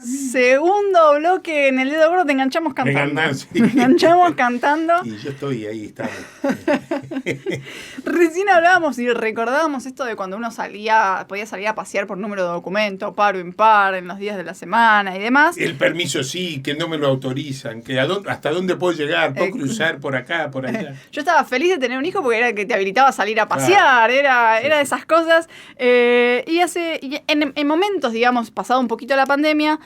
Segundo bloque en el dedo gordo, te enganchamos cantando. Sí. Te enganchamos cantando. Y yo estoy ahí, estamos. Recién hablábamos y recordábamos esto de cuando uno podía salir a pasear por número de documento, par o impar, en los días de la semana y demás. El permiso sí, que no me lo autorizan, que hasta dónde puedo llegar, puedo cruzar por acá, por allá. Yo estaba feliz de tener un hijo porque era el que te habilitaba a salir a pasear, claro. Era de esas cosas. Y en momentos, digamos, pasado un poquito la pandemia,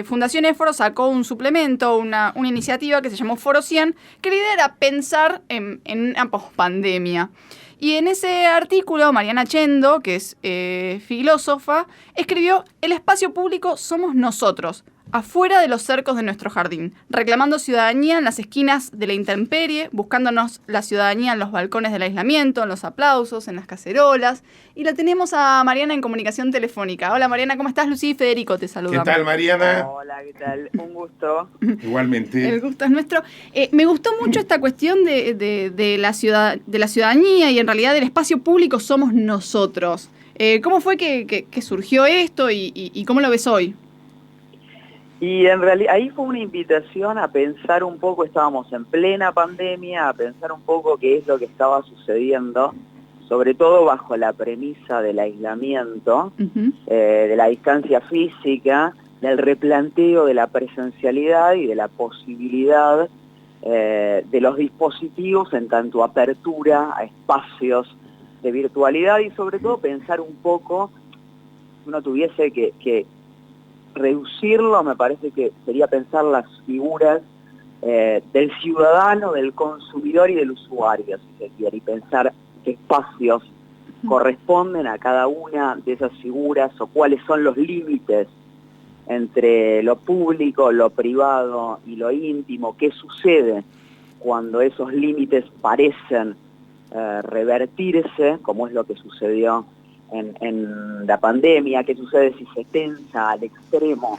Fundación Éforo sacó un suplemento, una iniciativa que se llamó Foro 100, que la idea era pensar en una pospandemia. Y en ese artículo, Mariana Chendo, que es filósofa, escribió: el espacio público somos nosotros, afuera de los cercos de nuestro jardín, reclamando ciudadanía en las esquinas de la intemperie, buscándonos la ciudadanía en los balcones del aislamiento, en los aplausos, en las cacerolas. Y la tenemos a Mariana en comunicación telefónica. Hola Mariana, ¿cómo estás? Lucía y Federico te saludan. ¿Qué tal, Mariana? Hola, ¿qué tal? Un gusto. Igualmente. El gusto es nuestro. Me gustó mucho esta cuestión de la ciudadanía y en realidad del espacio público somos nosotros. ¿Cómo fue que surgió esto y cómo lo ves hoy? Y en realidad ahí fue una invitación a pensar un poco, estábamos en plena pandemia, a pensar un poco qué es lo que estaba sucediendo, sobre todo bajo la premisa del aislamiento, de la distancia física, del replanteo de la presencialidad y de la posibilidad de los dispositivos en tanto apertura a espacios de virtualidad y sobre todo pensar un poco, si uno tuviese que reducirlo, me parece que sería pensar las figuras del ciudadano, del consumidor y del usuario, si se quiere, y pensar qué espacios corresponden a cada una de esas figuras o cuáles son los límites entre lo público, lo privado y lo íntimo, qué sucede cuando esos límites parecen revertirse, como es lo que sucedió en la pandemia, qué sucede si se tensa al extremo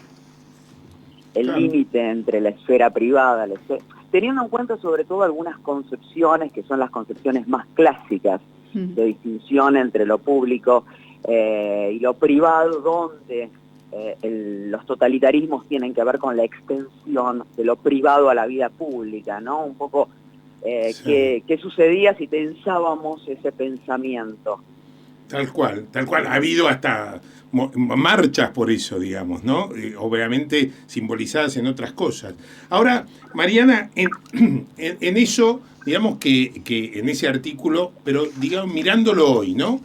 el límite entre la esfera privada, teniendo en cuenta sobre todo algunas concepciones que son las concepciones más clásicas de distinción entre lo público y lo privado, donde los totalitarismos tienen que ver con la extensión de lo privado a la vida pública, ¿no? Un poco sí. ¿Qué sucedía si tensábamos ese pensamiento? Tal cual. Ha habido hasta marchas por eso, digamos, ¿no? Obviamente simbolizadas en otras cosas. Ahora, Mariana, en eso, digamos que en ese artículo, pero digamos, mirándolo hoy, ¿no?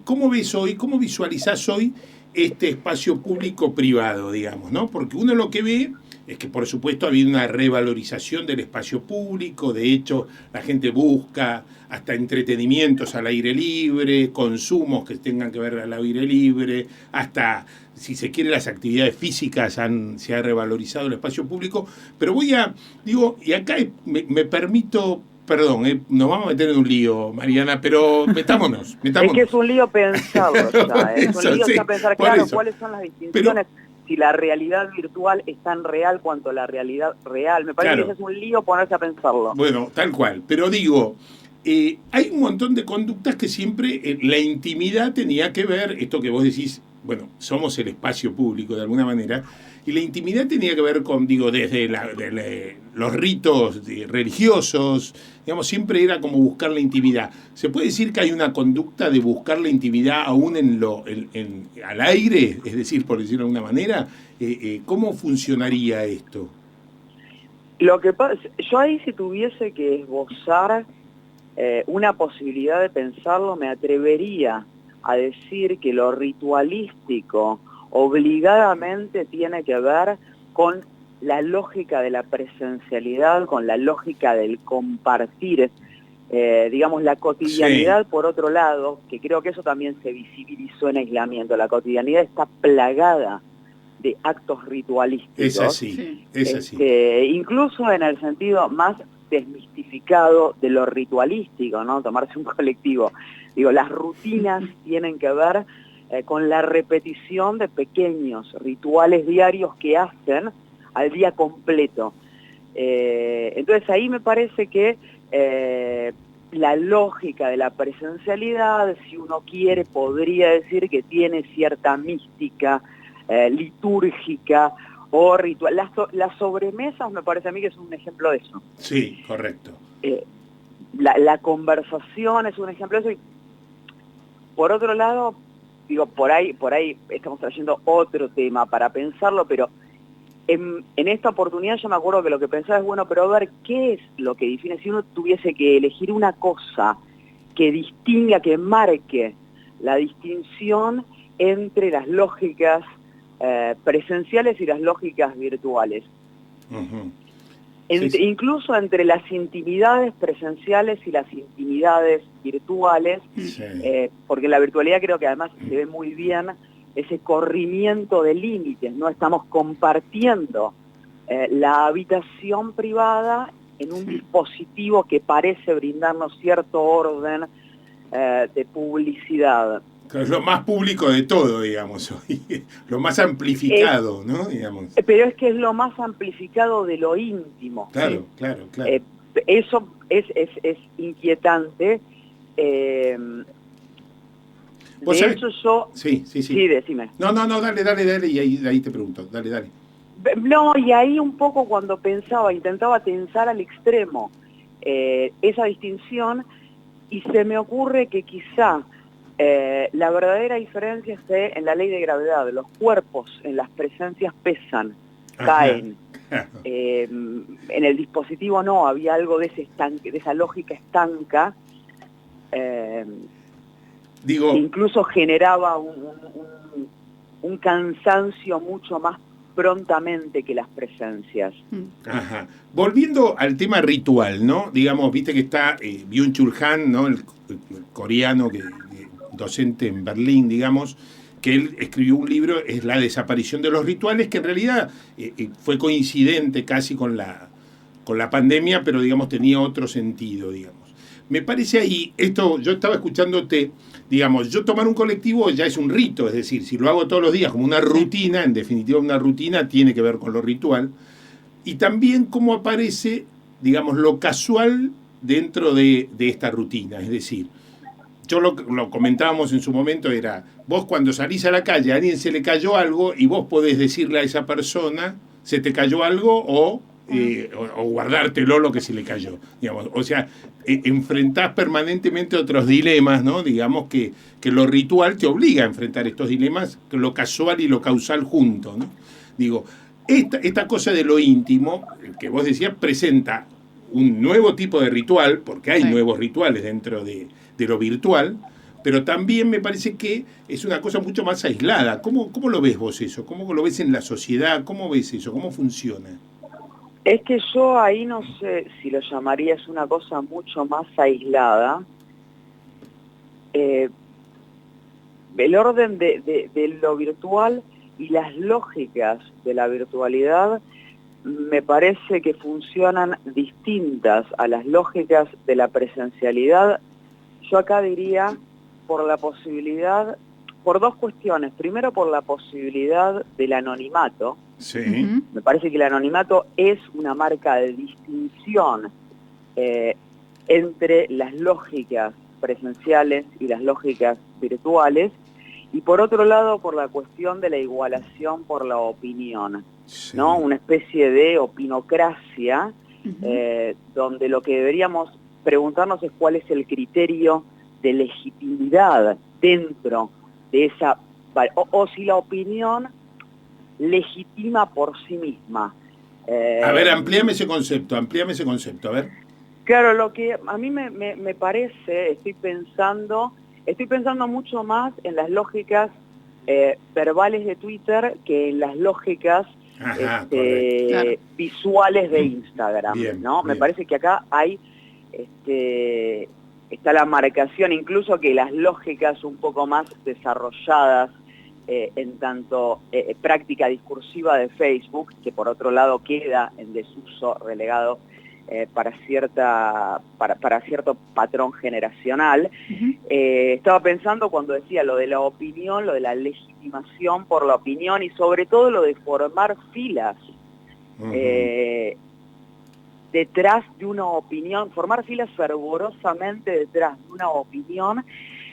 ¿Cómo ves hoy, cómo visualizás hoy este espacio público-privado, digamos, ¿no? Porque uno lo que ve es que, por supuesto, ha habido una revalorización del espacio público. De hecho, la gente busca hasta entretenimientos al aire libre, consumos que tengan que ver al aire libre, hasta, si se quiere, las actividades físicas se ha revalorizado el espacio público. Pero y acá me permito... Perdón, nos vamos a meter en un lío, Mariana, pero metámonos. Es que es un lío pensarlo ya, es un lío ya pensar, claro, cuáles son las distinciones, si la realidad virtual es tan real cuanto la realidad real. Me parece que es un lío ponerse a pensarlo. Bueno, tal cual, pero digo, hay un montón de conductas que siempre la intimidad tenía que ver, esto que vos decís, bueno, somos el espacio público de alguna manera, y la intimidad tenía que ver con, desde los ritos religiosos, digamos, siempre era como buscar la intimidad. ¿Se puede decir que hay una conducta de buscar la intimidad aún al aire? Es decir, por decirlo de alguna manera, ¿cómo funcionaría esto? Lo que pasa, yo ahí si tuviese que esbozar una posibilidad de pensarlo, me atrevería a decir que lo ritualístico obligadamente tiene que ver con la lógica de la presencialidad, con la lógica del compartir, digamos, la cotidianidad, sí. Por otro lado, que creo que eso también se visibilizó en aislamiento, la cotidianidad está plagada de actos ritualísticos. Es así, es así. Incluso en el sentido más desmistificado de lo ritualístico, ¿no? Tomarse un colectivo. Digo, las rutinas tienen que ver con la repetición de pequeños rituales diarios que hacen al día completo. Entonces ahí me parece que la lógica de la presencialidad, si uno quiere, podría decir que tiene cierta mística litúrgica o ritual. Las sobremesas me parece a mí que es un ejemplo de eso. Sí, correcto. La conversación es un ejemplo de eso. Y por otro lado, digo, por ahí estamos trayendo otro tema para pensarlo, pero en esta oportunidad yo me acuerdo que lo que pensaba es, bueno, pero a ver, ¿qué es lo que define? Si uno tuviese que elegir una cosa que distinga, que marque la distinción entre las lógicas presenciales y las lógicas virtuales. Uh-huh. Incluso entre las intimidades presenciales y las intimidades virtuales, sí. Porque en la virtualidad creo que además se ve muy bien ese corrimiento de límites, ¿no? Estamos compartiendo la habitación privada en un dispositivo que parece brindarnos cierto orden de publicidad. Es lo más público de todo, digamos, hoy. Lo más amplificado, ¿no? Digamos. Pero es que es lo más amplificado de lo íntimo. Claro, ¿sí? claro. Eso es inquietante. De hecho yo... Sí. Sí, decime. No, dale, y ahí te pregunto, dale. No, y ahí un poco cuando intentaba tensar al extremo esa distinción, y se me ocurre que quizá la verdadera diferencia esté en la ley de gravedad. Los cuerpos en las presencias pesan, caen. En el dispositivo no, había algo de esa lógica estanca. Incluso generaba un cansancio mucho más prontamente que las presencias. Ajá. Volviendo al tema ritual, ¿no? Digamos, viste que está Byung-Chul Han, ¿no? El coreano docente en Berlín, digamos, que él escribió un libro, es La desaparición de los rituales, que en realidad fue coincidente casi con la pandemia, pero digamos tenía otro sentido, digamos. Me parece ahí, yo estaba escuchándote, digamos, yo tomar un colectivo ya es un rito, es decir, si lo hago todos los días como una rutina, en definitiva una rutina tiene que ver con lo ritual, y también cómo aparece, digamos, lo casual dentro de esta rutina, es decir, yo lo comentábamos en su momento, era, vos cuando salís a la calle, a alguien se le cayó algo y vos podés decirle a esa persona, se te cayó algo o guardártelo lo que se le cayó, digamos. O sea, enfrentás permanentemente otros dilemas, ¿no? Digamos que lo ritual te obliga a enfrentar estos dilemas, lo casual y lo causal juntos, ¿no? Digo, esta cosa de lo íntimo, que vos decías, presenta un nuevo tipo de ritual, porque hay nuevos rituales dentro de lo virtual, pero también me parece que es una cosa mucho más aislada. ¿Cómo lo ves vos eso? ¿Cómo lo ves en la sociedad? ¿Cómo ves eso? ¿Cómo funciona? Es que yo ahí no sé si lo llamarías una cosa mucho más aislada. El orden de lo virtual y las lógicas de la virtualidad me parece que funcionan distintas a las lógicas de la presencialidad. Yo acá diría por dos cuestiones. Primero, por la posibilidad del anonimato. Sí. Me parece que el anonimato es una marca de distinción entre las lógicas presenciales y las lógicas virtuales. Y por otro lado, por la cuestión de la igualación por la opinión, sí, ¿no? Una especie de opinocracia, donde lo que deberíamos preguntarnos es cuál es el criterio de legitimidad dentro de esa... o si la opinión legitima por sí misma. A ver, amplíame ese concepto, a ver. Claro, lo que a mí me parece, estoy pensando mucho más en las lógicas verbales de Twitter que en las lógicas visuales de Instagram, bien, ¿no? Bien. Me parece que acá hay está la marcación, incluso que las lógicas un poco más desarrolladas en tanto práctica discursiva de Facebook, que por otro lado queda en desuso, relegado para cierto patrón generacional. Estaba pensando cuando decía lo de la opinión, lo de la legitimación por la opinión y sobre todo lo de formar filas detrás de una opinión, formar filas fervorosamente detrás de una opinión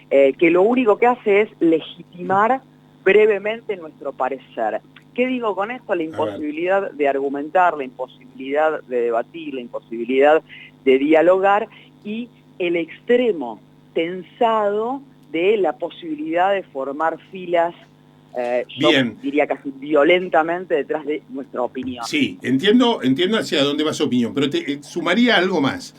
que lo único que hace es legitimar brevemente nuestro parecer. ¿Qué digo con esto? La imposibilidad de argumentar, la imposibilidad de debatir, la imposibilidad de dialogar y el extremo tensado de la posibilidad de formar filas, yo diría casi violentamente, detrás de nuestra opinión. Sí, entiendo hacia dónde va su opinión, pero te sumaría algo más.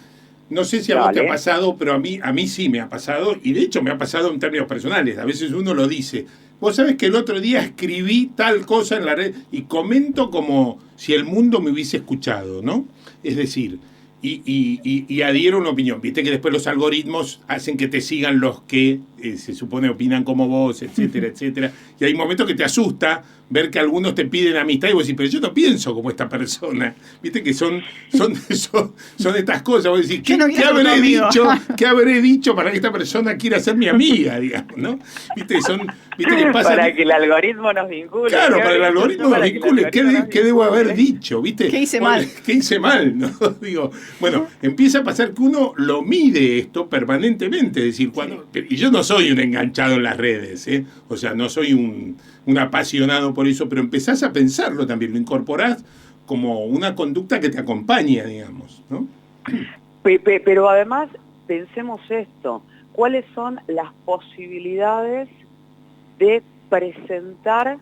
No sé si a vos te ha pasado, pero a mí sí me ha pasado, y de hecho me ha pasado en términos personales. A veces uno lo dice. Vos sabés que el otro día escribí tal cosa en la red y comento como si el mundo me hubiese escuchado, ¿no? Es decir, y adhiero una opinión. Viste que después los algoritmos hacen que te sigan los que se supone opinan como vos, etcétera, etcétera. Y hay momentos que te asusta ver que algunos te piden amistad y vos decís, pero yo no pienso como esta persona. Viste que son estas cosas. Vos decís, ¿qué habré dicho para que esta persona quiera ser mi amiga, digamos, ¿no? Viste que pasa. Para que el algoritmo nos vincule. Claro, para el algoritmo nos vincule. ¿Qué debo haber dicho? ¿Viste? ¿Qué hice mal? ¿Qué hice mal? ¿No? Digo, bueno, empieza a pasar que uno lo mide esto permanentemente. Es decir, y yo no soy un enganchado en las redes, ¿eh? O sea, no soy un apasionado por eso, pero empezás a pensarlo también, lo incorporás como una conducta que te acompaña, digamos, ¿no? Pero además, pensemos esto, ¿cuáles son las posibilidades de presentar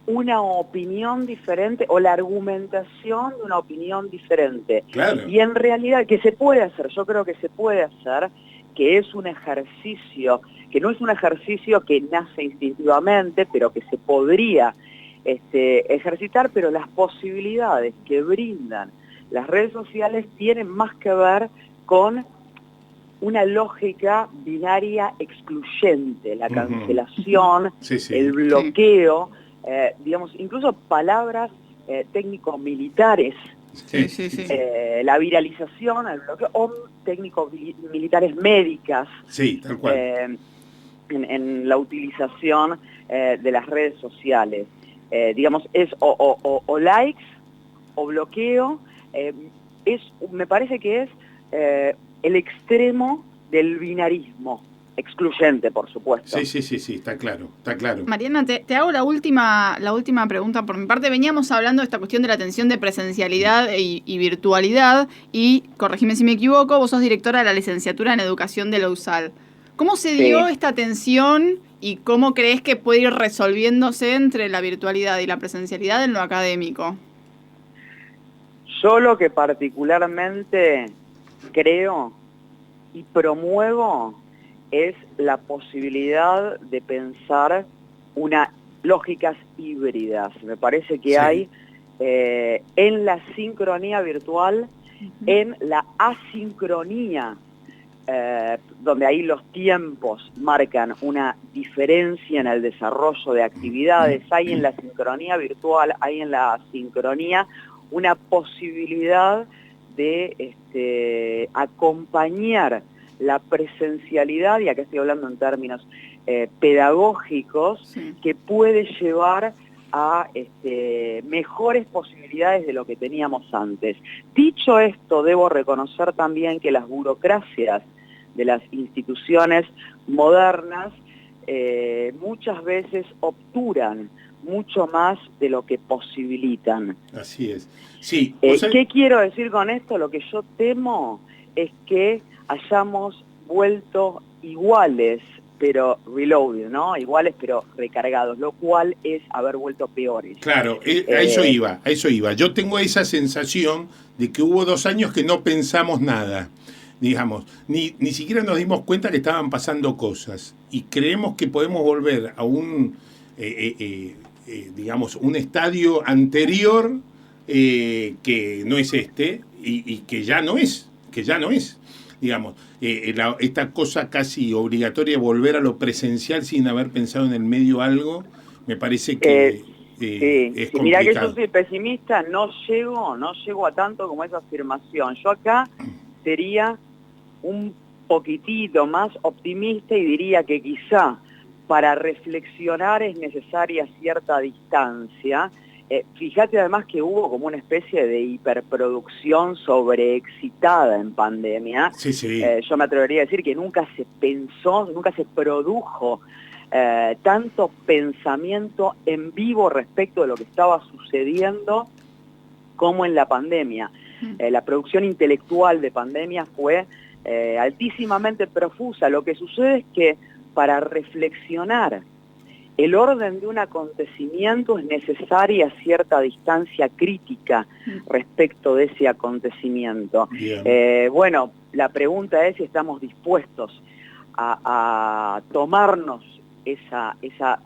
una opinión diferente o la argumentación de una opinión diferente? Claro. Y en realidad, que se puede hacer, yo creo que se puede hacer, que es un ejercicio, que no es un ejercicio que nace instintivamente, pero que se podría ejercitar, pero las posibilidades que brindan las redes sociales tienen más que ver con una lógica binaria excluyente, la cancelación, el bloqueo, digamos, incluso palabras técnico-militares, la viralización, el bloqueo, o técnico-militares médicas, tal cual. En la utilización de las redes sociales. Digamos, es o likes o bloqueo, me parece que es el extremo del binarismo, excluyente, por supuesto. Sí, está claro. Mariana, te hago la última pregunta por mi parte. Veníamos hablando de esta cuestión de la tensión de presencialidad y virtualidad, y, corregime si me equivoco, vos sos directora de la licenciatura en Educación de la USAL. ¿Cómo se dio esta tensión y cómo crees que puede ir resolviéndose entre la virtualidad y la presencialidad en lo académico? Yo lo que particularmente creo y promuevo es la posibilidad de pensar lógicas híbridas. Me parece que hay en la sincronía virtual, en la asincronía, donde ahí los tiempos marcan una diferencia en el desarrollo de actividades, hay en la sincronía virtual, hay en la asincronía una posibilidad de acompañar la presencialidad, y acá estoy hablando en términos pedagógicos, que puede llevar a mejores posibilidades de lo que teníamos antes. Dicho esto, debo reconocer también que las burocracias de las instituciones modernas muchas veces obturan mucho más de lo que posibilitan. Así es. Sí. ¿Qué quiero decir con esto? Lo que yo temo es que hayamos vuelto iguales, pero reloaded, ¿no? Iguales pero recargados, lo cual es haber vuelto peores. Claro, a eso iba. Yo tengo esa sensación de que hubo 2 años que no pensamos nada, digamos, ni siquiera nos dimos cuenta que estaban pasando cosas, y creemos que podemos volver a un digamos, un estadio anterior que no es y que ya no es, digamos, esta cosa casi obligatoria de volver a lo presencial sin haber pensado en el medio algo, me parece que es complicado. Mirá que yo soy pesimista, no llego a tanto como esa afirmación. Yo acá sería un poquitito más optimista y diría que quizá para reflexionar es necesaria cierta distancia. Fíjate además que hubo como una especie de hiperproducción sobreexcitada en pandemia. Sí. Yo me atrevería a decir que nunca se pensó, nunca se produjo tanto pensamiento en vivo respecto de lo que estaba sucediendo como en la pandemia. La producción intelectual de pandemia fue altísimamente profusa. Lo que sucede es que para reflexionar el orden de un acontecimiento es necesaria cierta distancia crítica respecto de ese acontecimiento. Bueno, la pregunta es si estamos dispuestos a tomarnos esa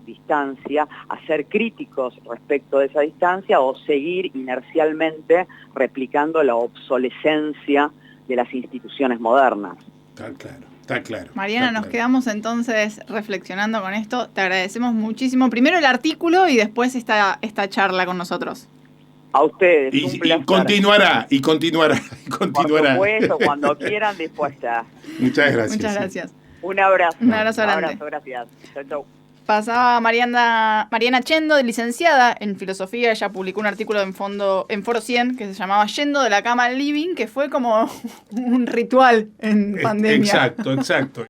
distancia, a ser críticos respecto de esa distancia o seguir inercialmente replicando la obsolescencia de las instituciones modernas. Está claro, está claro. Mariana, está nos claro. quedamos entonces reflexionando con esto. Te agradecemos muchísimo. Primero el artículo y después esta charla con nosotros. A ustedes, un Y placer. continuará. Por supuesto, cuando quieran, dispuesta. Muchas gracias. Muchas gracias. Un abrazo. Un abrazo grande. Un abrazo, gracias. Chau, chau. Pasaba Mariana Chendo, licenciada en filosofía. Ella publicó un artículo en Foro 100 que se llamaba Yendo de la cama al living, que fue como un ritual en pandemia. Exacto.